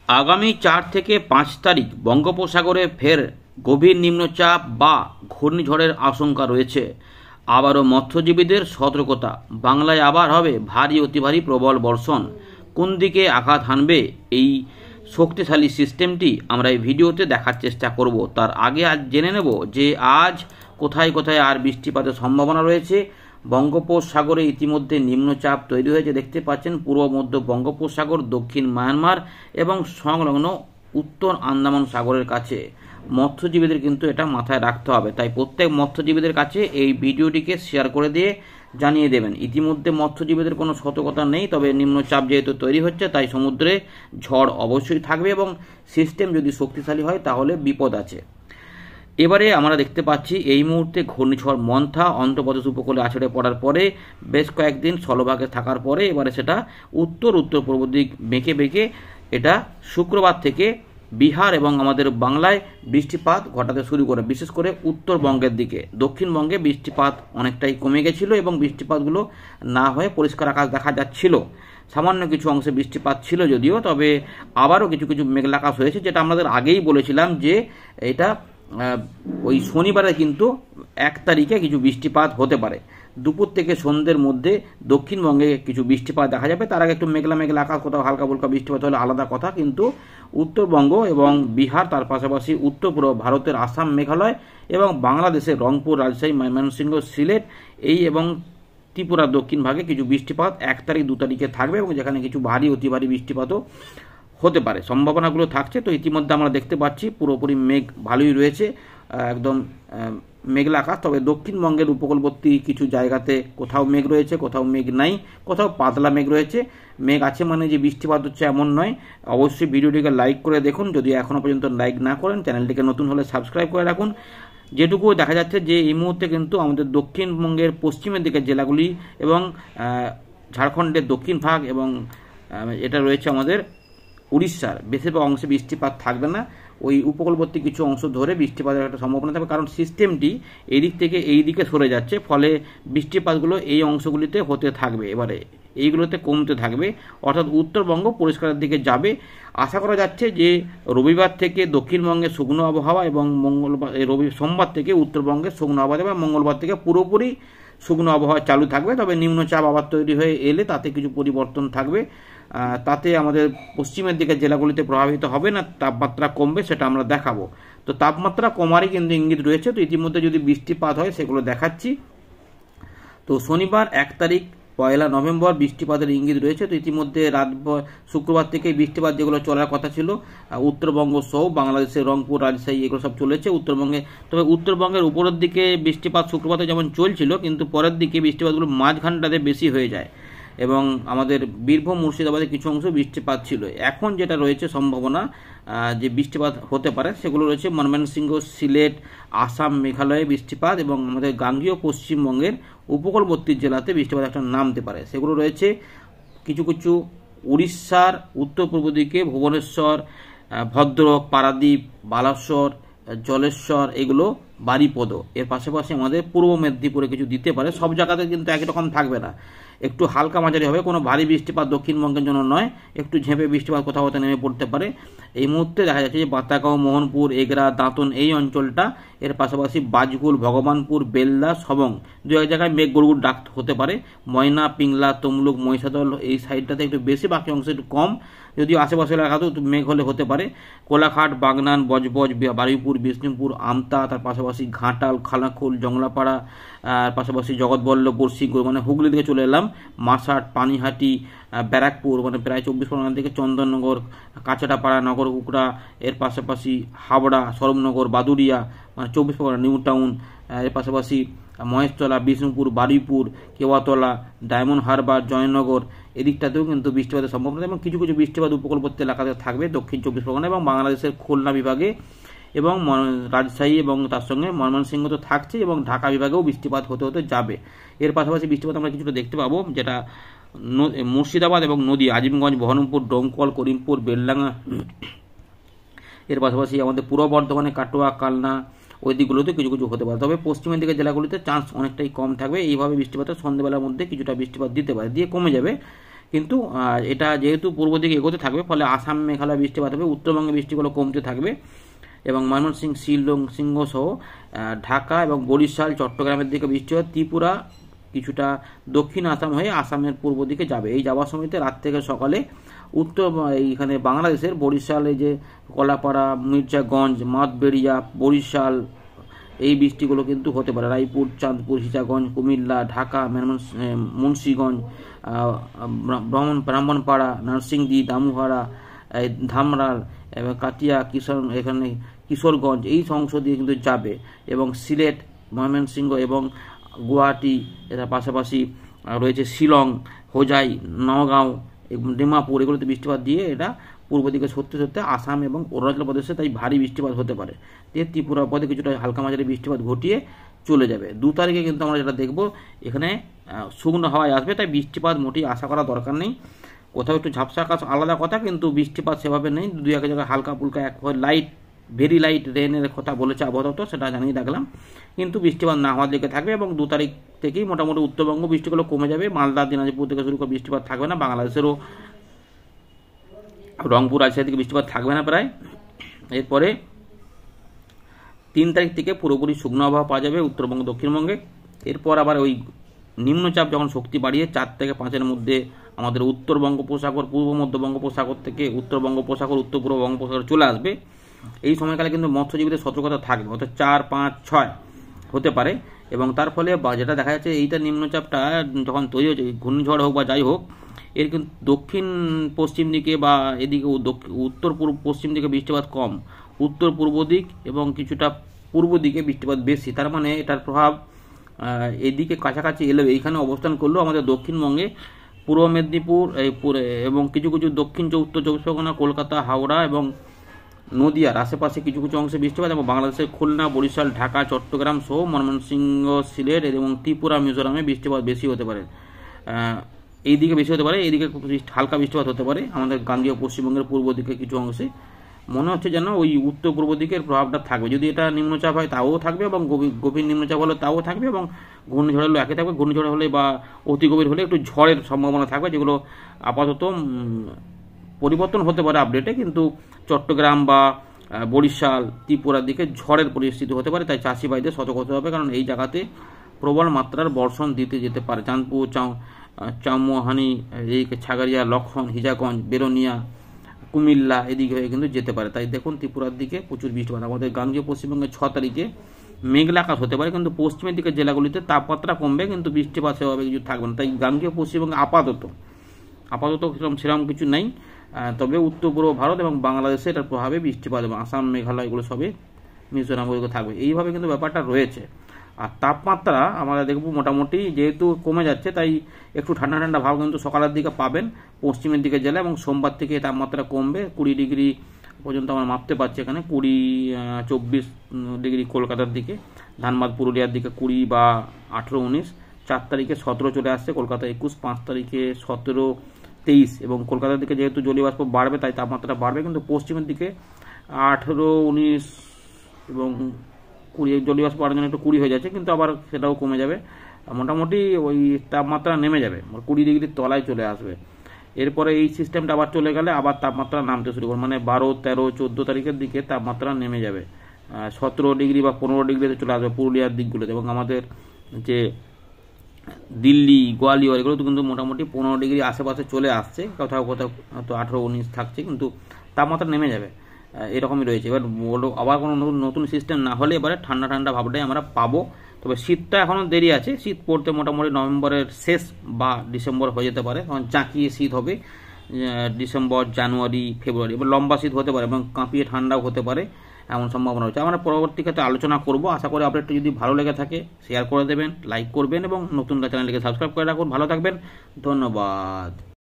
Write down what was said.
আগামী 4 থেকে 5 তারিখ বঙ্গোপসাগরে ফের গভীর নিম্নচাপ বা ঘূর্ণিঝড়ের আশঙ্কা রয়েছে। আবারও মৎস্যজীবীদের সতর্কতা, বাংলায় আবার হবে ভারী অতি ভারী প্রবল বর্ষণ। কোন দিকে আঘাত হানবে এই শক্তিশালী সিস্টেমটি আমরা এই ভিডিওতে দেখার চেষ্টা করব। তার আগে আজ জেনে নেব যে আজ কোথায় কোথায় আর বৃষ্টিপাতের সম্ভাবনা রয়েছে। বঙ্গোপসাগরে ইতিমধ্যে নিম্নচাপ তৈরি হয়েছে, দেখতে পাচ্ছেন পূর্ব মধ্য বঙ্গোপসাগর, দক্ষিণ মায়ানমার এবং সংলগ্ন উত্তর আন্দামান সাগরের কাছে। মৎস্যজীবীদের কিন্তু এটা মাথায় রাখতে হবে, তাই প্রত্যেক মৎস্যজীবীদের কাছে এই ভিডিওটিকে শেয়ার করে দিয়ে জানিয়ে দেবেন। ইতিমধ্যে মৎস্যজীবীদের কোনো সতর্কতা নেই, তবে নিম্নচাপ যেহেতু তৈরি হচ্ছে তাই সমুদ্রে ঝড় অবশ্যই থাকবে এবং সিস্টেম যদি শক্তিশালী হয় তাহলে বিপদ আছে। এবারে আমরা দেখতে পাচ্ছি এই মুহূর্তে ঘূর্ণিঝড় মন্থা অন্ধ্রপ্রদেশ উপকূলে আছড়ে পড়ার পরে বেশ কয়েকদিন স্থলভাগে থাকার পরে এবারে সেটা উত্তর পূর্ব দিক বেঁকে বেঁকে এটা শুক্রবার থেকে বিহার এবং আমাদের বাংলায় বৃষ্টিপাত ঘটাতে শুরু করে, বিশেষ করে উত্তরবঙ্গের দিকে। দক্ষিণবঙ্গে বৃষ্টিপাত অনেকটাই কমে গেছিল এবং বৃষ্টিপাতগুলো না হয়ে পরিষ্কার আকাশ দেখা যাচ্ছিল। সামান্য কিছু অংশে বৃষ্টিপাত ছিল যদিও, তবে আবারও কিছু কিছু মেঘলা আকাশ হয়েছে, যেটা আমাদের আগেই বলেছিলাম যে এটা ওই শনিবারে কিন্তু 1 তারিখে কিছু বৃষ্টিপাত হতে পারে। দুপুর থেকে সন্ধ্যের মধ্যে দক্ষিণবঙ্গে কিছু বৃষ্টিপাত দেখা যাবে। তার আগে একটু মেঘলা মেঘলা আকাশ, কোথাও হালকা ফুলকা বৃষ্টিপাত হলে আলাদা কথা, কিন্তু উত্তরবঙ্গ এবং বিহার, তার পাশাপাশি উত্তর পূর্ব ভারতের আসাম, মেঘালয় এবং বাংলাদেশের রংপুর, রাজশাহী, ময়মনসিংহ, সিলেট এই এবং ত্রিপুরা দক্ষিণ ভাগে কিছু বৃষ্টিপাত 1 তারিখ 2 তারিখে থাকবে এবং যেখানে কিছু ভারী অতি ভারী বৃষ্টিপাতও হতে পারে, সম্ভাবনাগুলো থাকছে। তো ইতিমধ্যে আমরা দেখতে পাচ্ছি পুরোপুরি মেঘ ভালোই রয়েছে, একদম মেঘলা আকাশ। তবে দক্ষিণবঙ্গের উপকূলবর্তী কিছু জায়গাতে কোথাও মেঘ রয়েছে, কোথাও মেঘ নাই, কোথাও পাতলা মেঘ রয়েছে। মেঘ আছে মানে যে বৃষ্টিপাত হচ্ছে এমন নয়। অবশ্যই ভিডিওটিকে লাইক করে দেখুন, যদি এখনও পর্যন্ত লাইক না করেন চ্যানেলটিকে নতুন হলে সাবস্ক্রাইব করে রাখুন। যেটুকু দেখা যাচ্ছে যে এই মুহূর্তে কিন্তু আমাদের দক্ষিণবঙ্গের পশ্চিমের দিকের জেলাগুলি এবং ঝাড়খণ্ডের দক্ষিণ ভাগ এবং এটা রয়েছে আমাদের উড়িষ্যার বেশিরভাগ অংশে বৃষ্টিপাত থাকবে না। ওই উপকূলবর্তী কিছু অংশ ধরে বৃষ্টিপাতের একটা সম্ভাবনা থাকবে, কারণ সিস্টেমটি এই দিক থেকে এই দিকে সরে যাচ্ছে, ফলে বৃষ্টিপাতগুলো এই অংশগুলিতে হতে থাকবে, এবারে এইগুলোতে কমতে থাকবে, অর্থাৎ উত্তরবঙ্গ পরিষ্কারের দিকে যাবে। আশা করা যাচ্ছে যে রবিবার থেকে দক্ষিণবঙ্গে শুকনো আবহাওয়া এবং সোমবার থেকে উত্তরবঙ্গে শুকনো আবহাওয়া এবং মঙ্গলবার থেকে পুরোপুরি শুকনো আবহাওয়া চালু থাকবে। তবে নিম্নচাপ আবার তৈরি হয়ে এলে তাতে কিছু পরিবর্তন থাকবে, তাতে আমাদের পশ্চিমের দিকের জেলাগুলিতে প্রভাবিত হবে না, তাপমাত্রা কমবে, সেটা আমরা দেখাবো। তো তাপমাত্রা কমারই কিন্তু ইঙ্গিত রয়েছে। তো ইতিমধ্যে যদি বৃষ্টিপাত হয় সেগুলো দেখাচ্ছি। তো শনিবার 1 তারিখ 1 নভেম্বর বৃষ্টিপাতের ইঙ্গিত রয়েছে। তো ইতিমধ্যে শুক্রবার থেকে বৃষ্টিপাত যেগুলো চলার কথা ছিল উত্তরবঙ্গ সহ বাংলাদেশের রংপুর, রাজশাহী এগুলো সব চলেছে উত্তরবঙ্গে। তবে উত্তরবঙ্গের উপরের দিকে বৃষ্টিপাত শুক্রবারে যেমন চলছিল, কিন্তু পরের দিকে বৃষ্টিপাতগুলো মাঝখানটাতে বেশি হয়ে যায় এবং আমাদের বীরভূম, মুর্শিদাবাদে কিছু অংশ বৃষ্টিপাত ছিল। এখন যেটা রয়েছে সম্ভাবনা যে বৃষ্টিপাত হতে পারে সেগুলো রয়েছে ময়মনসিংহ, সিলেট, আসাম, মেঘালয়ে বৃষ্টিপাত এবং আমাদের গাঙ্গেয় পশ্চিমবঙ্গের উপকূলবর্তী জেলাতে বৃষ্টিপাত একটা নামতে পারে। সেগুলো রয়েছে কিছু কিছু উড়িষ্যার উত্তর পূর্ব দিকে, ভুবনেশ্বর, ভদ্রক, পারাদ্বীপ, বালাসর, জলেশ্বর, এগুলো বারিপদ। এর পাশাপাশি আমাদের পূর্ব মেদিনীপুরে কিছু দিতে পারে। সব জায়গাতে কিন্তু একই রকম থাকবে না, একটু হালকা মাঝারি হবে, কোনো ভারী বৃষ্টিপাত দক্ষিণবঙ্গের জন্য নয়, একটু ঝেঁপে বৃষ্টিপাত কোথাও কোথাও নেমে পড়তে পারে। এই মুহূর্তে দেখা যাচ্ছে যে বাতাগাঁও, মোহনপুর, এগরা, দাঁতন এই অঞ্চলটা, এর পাশাপাশি বাজকুল, ভগবানপুর, বেলদা, সবং 2-1 জায়গায় মেঘ গড়গুড় ডাক হতে পারে। ময়না, পিংলা, তমলুক, মহিষাদল এই সাইডটাতে একটু বেশি, বাকি অংশে একটু কম, যদিও আশেপাশের এলাকাতেও মেঘ হলে হতে পারে। কোলাঘাট, বাগনান, বজবজ, বারুইপুর, বিষ্ণুপুর, আমতা, তার পাশাপাশি ঘাটাল, খানাকুল, জংলাপাড়া, আর পাশাপাশি জগৎবল্লভপুর, শিগগির মানে হুগলি দিকে চলে এলাম, মাসাট, পানিহাটি, ব্যারাকপুর মানে প্রায় 24 পরগনা থেকে চন্দননগর, কাছাটাপাড়া, নগর কুকড়া, এর পাশাপাশি হাবড়া, সরবনগর, বাদুড়িয়া মানে 24 পরগনা, নিউ টাউন, এর পাশাপাশি মহেশতলা, বিষ্ণুপুর, বারুইপুর, কেওয়াতলা, ডায়মন্ড হারবার, জয়নগর এদিকটাতেও কিন্তু বৃষ্টিপাতের সম্ভাবনা এবং কিছু কিছু বৃষ্টিপাত উপকূলবর্তী এলাকাতে থাকবে দক্ষিণ 24 পরগনা এবং বাংলাদেশের খুলনা বিভাগে এবং রাজশাহী এবং তার সঙ্গে ময়মনসিংহ তো থাকছে এবং ঢাকা বিভাগেও বৃষ্টিপাত হতে হতে যাবে। এর পাশাপাশি বৃষ্টিপাত আমরা কিছুটা দেখতে পাবো, যেটা মুর্শিদাবাদ এবং নদী, আজিমগঞ্জ, বহরমপুর, ডোমকল, করিমপুর, বেলডাঙ্গা, এর পাশাপাশি আমাদের পূর্ব বর্ধমানে কাটোয়া, কালনা ওই দিকগুলোতে কিছু কিছু হতে পারে। তবে পশ্চিমের দিকের জেলাগুলিতে চান্স অনেকটাই কম থাকবে। এইভাবে বৃষ্টিপাতের সন্ধ্যেবেলার মধ্যে কিছুটা বৃষ্টিপাত দিতে পারে, দিয়ে কমে যাবে। কিন্তু এটা যেহেতু পূর্ব দিকে এগোতে থাকবে, ফলে আসাম মেঘালয় বৃষ্টিপাত হবে, উত্তরবঙ্গে বৃষ্টিগুলো কমতে থাকবে এবং ময়মনসিংহ, শিলং সিংহ সহ ঢাকা এবং বরিশাল, চট্টগ্রামের দিকে বৃষ্টি হয়। ত্রিপুরা কিছুটা দক্ষিণ আসাম হয়ে আসামের পূর্ব দিকে যাবে। এই যাওয়ার সময়তে রাত থেকে সকালে এইখানে বাংলাদেশের বরিশালে যে কলাপাড়া, মির্জাগঞ্জ, মাতবেড়িয়া, বরিশাল এই বৃষ্টিগুলো কিন্তু হতে পারে। রায়পুর, চাঁদপুর, সিতাগঞ্জ, কুমিল্লা, ঢাকা, মুন্সিগঞ্জ, ব্রাহ্মণপাড়া, নরসিংদী, দামুহারা, ধামরাল এবং কাটিয়া, এখানে কিশোরগঞ্জ এই অংশ দিয়ে কিন্তু যাবে এবং সিলেট, ময়মনসিংহ এবং গুয়াহাটি, এর পাশাপাশি রয়েছে শিলং, হোজাই, নওগাঁও, ডিমাপুর, এগুলোতে বৃষ্টিপাত দিয়ে এটা পূর্ব দিকে সরতে সরতে আসাম এবং অরুণাচল প্রদেশে তাই ভারী বৃষ্টিপাত হতে পারে। ত্রিপুরা পদে কিছুটা হালকা মাঝারি বৃষ্টিপাত ঘটিয়ে চলে যাবে। 2 তারিখে কিন্তু আমরা যেটা দেখব, এখানে শুকনো হাওয়ায় আসবে, তাই বৃষ্টিপাত মোটেই আশা করা দরকার নেই। কোথাও একটু ঝাপসা আকাশ আলাদা কথা, কিন্তু বৃষ্টিপাত সেভাবে নেই। 2-1 জায়গায় হালকা ফুলকা লাইট, ভেরি লাইট রেনের কথা বলেছে আবহাওয়া, সেটা জানিয়ে রাখলাম। কিন্তু বৃষ্টিপাত না হওয়ার দিকে থাকবে এবং 2 তারিখ থেকেই মোটামুটি উত্তরবঙ্গ বৃষ্টিগুলো কমে যাবে। মালদা, দিনাজপুর থেকে শুরু করে বৃষ্টিপাত থাকবে না। বাংলাদেশেরও রংপুর, রাজশাহী থেকে বৃষ্টিপাত থাকবে না প্রায়। এরপরে 3 তারিখ থেকে পুরোপুরি শুকনো আবহাওয়া পাওয়া যাবে উত্তরবঙ্গ, দক্ষিণবঙ্গে। এরপর আবার ওই নিম্নচাপ যখন শক্তি বাড়িয়ে 4 থেকে 5-এর মধ্যে আমাদের উত্তর বঙ্গোপসাগর, পূর্ব মধ্য বঙ্গোপসাগর থেকে উত্তর বঙ্গোপসাগর, উত্তর পূর্ব বঙ্গোপসাগর চলে আসবে। এই সময়কালে কিন্তু মৎস্যজীবীদের সতর্কতা থাকবে, অর্থাৎ 4, 5, 6 হতে পারে। এবং তার ফলে যেটা দেখা যাচ্ছে, এইটা নিম্নচাপটা যখন তৈরি হচ্ছে, ঘূর্ণিঝড় হোক বা যাই হোক, এর কিন্তু দক্ষিণ পশ্চিম দিকে বা এদিকে উত্তর পূর্ব পশ্চিম দিকে বৃষ্টিপাত কম, উত্তর পূর্ব দিক এবং কিছুটা পূর্ব দিকে বৃষ্টিপাত বেশি। তার মানে এটার প্রভাব এদিকে কাছাকাছি এলেও, এইখানে অবস্থান করলেও আমাদের দক্ষিণবঙ্গে পূর্ব মেদিনীপুর এবং কিছু কিছু দক্ষিণ উত্তর 24 পরগনা, কলকাতা, হাওড়া এবং নদিয়ার আশেপাশে কিছু কিছু অংশে বৃষ্টিপাত, এবং বাংলাদেশের খুলনা, বরিশাল, ঢাকা, চট্টগ্রাম সহ ময়মনসিংহ, সিলেট এবং ত্রিপুরা, মিজোরামে বৃষ্টিপাত বেশি হতে পারে। এই দিকে বেশি হতে পারে, এইদিকে হালকা বৃষ্টিপাত হতে পারে। আমাদের গাঙ্গেয় পশ্চিমবঙ্গের পূর্ব দিকে কিছু অংশে মনে হচ্ছে যেন ওই উত্তর পূর্ব দিকের প্রভাবটা থাকবে। যদি এটা নিম্নচাপ হয় তাও থাকবে, এবং গভীর নিম্নচাপ হলে তাও থাকবে, এবং ঘূর্ণিঝড় হলে একই থাকবে। ঘূর্ণিঝড় হলে বা অতি গভীর হলে একটু ঝড়ের সম্ভাবনা থাকবে, যেগুলো আপাতত পরিবর্তন হতে পারে আপডেটে, কিন্তু চট্টগ্রাম বা বরিশাল, ত্রিপুরার দিকে ঝড়ের পরিস্থিতি হতে পারে। তাই চাষি ভাইদের সতর্ক হতে হবে, কারণ এই জায়গাতে প্রবল মাত্রার বর্ষণ দিতে যেতে পারে। চাঁদপুর, চামুহানি, এদিকে ছাগারিয়া, লক্ষণ, হিজাগঞ্জ, বেরোনিয়া, কুমিল্লা এদিকে হয়ে কিন্তু যেতে পারে। তাই দেখুন ত্রিপুরার দিকে প্রচুর বৃষ্টিপাত। আমাদের গাঙ্গেয় পশ্চিমবঙ্গে 6 তারিখে মেঘলা আকাশ হতে পারে, কিন্তু পশ্চিমের দিকের জেলাগুলিতে তাপমাত্রা কমবে, কিন্তু বৃষ্টিপাত সেভাবে কিছু থাকবে না। তাই গাঙ্গেয় পশ্চিমবঙ্গে আপাতত সেরকম কিছু নেই। তবে উত্তর পূর্ব ভারত এবং বাংলাদেশে এটার প্রভাবে বৃষ্টিপাত এবং আসাম, মেঘালয় এগুলো সবে, মিজোরাম এগুলো থাকবে। এইভাবে কিন্তু ব্যাপারটা রয়েছে। আর তাপমাত্রা আমরা দেখব মোটামুটি যেহেতু কমে যাচ্ছে, তাই একটু ঠান্ডা ঠান্ডা ভাব কিন্তু সকালের দিকে পাবেন পশ্চিমের দিকে জেলা, এবং সোমবার থেকে তাপমাত্রা কমবে। 20 ডিগ্রি পর্যন্ত আমরা মাপতে পারছি এখানে, 20-24 ডিগ্রি কলকাতার দিকে, ধানবাদ, পুরুলিয়ার দিকে 20 বা 18-19। 4 তারিখে 17 চলে আসছে, কলকাতা 21, 5 তারিখে 17, 23, এবং কলকাতার দিকে যেহেতু জলীয় বাষ্প বাড়বে তাই তাপমাত্রা বাড়বে, কিন্তু পশ্চিমের দিকে 18, 19 এবং 20 জলীয় বাষ্প বাড়ার জন্য একটু 20 হয়ে যাচ্ছে, কিন্তু আবার সেটাও কমে যাবে। মোটামুটি ওই তাপমাত্রা নেমে যাবে, 20 ডিগ্রির তলায় চলে আসবে। এরপরে এই সিস্টেমটা আবার চলে গেলে আবার তাপমাত্রা নামতে শুরু করবে, মানে 12, 13, 14 তারিখের দিকে তাপমাত্রা নেমে যাবে। 17 ডিগ্রি বা 15 ডিগ্রিতে চলে আসবে পুরুলিয়ার দিকগুলোতে, এবং আমাদের যে দিল্লি, গোয়ালিয়র এগুলো তো কিন্তু মোটামুটি 15 ডিগ্রি আশেপাশে চলে আসছে, কোথাও কোথাও হয়তো 18, 19 থাকছে, কিন্তু তাপমাত্রা নেমে যাবে। এরকমই রয়েছে। এবার আবার কোনো নতুন সিস্টেম না হলে এবারে ঠান্ডা ঠান্ডা ভাবটাই আমরা পাবো। তবে শীতটা এখনও দেরি আছে, শীত পড়তে মোটামুটি নভেম্বরের শেষ বা ডিসেম্বর হয়ে যেতে পারে, তখন জাঁকিয়ে শীত হবে ডিসেম্বর, জানুয়ারি, ফেব্রুয়ারি। এবার লম্বা শীত হতে পারে এবং কাঁপিয়ে ঠান্ডাও হতে পারে, এমন সম্ভাবনা রয়েছে। আমরা পরবর্তী ক্ষেত্রে আলোচনা করব। আশা করি আপডেটটি যদি ভালো লেগে থাকে শেয়ার করে দেবেন, লাইক করবেন, এবং নতুন চ্যানেলটিকে সাবস্ক্রাইব করে রাখুন। ভালো থাকবেন, ধন্যবাদ।